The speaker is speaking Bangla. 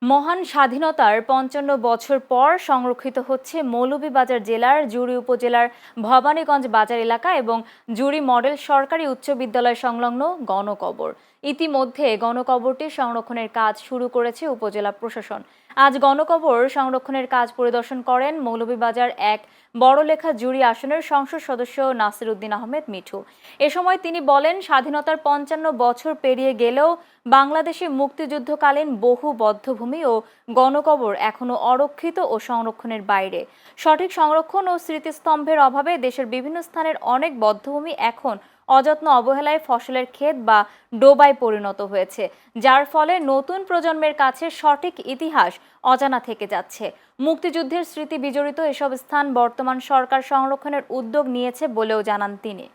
মহান স্বাধীনতার ৫৫ বছর পর সংরক্ষিত হচ্ছে মৌলভীবাজার জেলার জুড়ি উপজেলার ভবানীগঞ্জ বাজার এলাকা এবং জুড়ি মডেল সরকারি উচ্চ বিদ্যালয় সংলগ্ন গণকবর। ইতিমধ্যে গণকবরটি সংরক্ষণের কাজ শুরু করেছে উপজেলা প্রশাসন। আজ গণকবর সংরক্ষণের কাজ পরিদর্শন করেন মৌলভীবাজার ১ বড়লেখা জুড়ি আসনের সংসদ সদস্য নাসির উদ্দিন আহমেদ মিঠু। এ সময় তিনি বলেন, স্বাধীনতার ৫৫ বছর পেরিয়ে গেলেও বাংলাদেশে মুক্তিযুদ্ধকালীন বহু বধ্যভূমি ও গণকবর এখনো অরক্ষিত ও সংরক্ষণের বাইরে। সঠিক সংরক্ষণ ও স্মৃতিস্তম্ভের অভাবে দেশের বিভিন্ন স্থানের অনেক বধ্যভূমি এখন অযত্ন অবহেলায় ফসলের ক্ষেত বা ডোবায় পরিণত হয়েছে, যার ফলে নতুন প্রজন্মের কাছে সঠিক ইতিহাস অজানা থেকে যাচ্ছে। মুক্তিযুদ্ধের স্মৃতি বিজড়িত এসব স্থান বর্তমান সরকার সংরক্ষণের উদ্যোগ নিয়েছে বলেও জানান তিনি।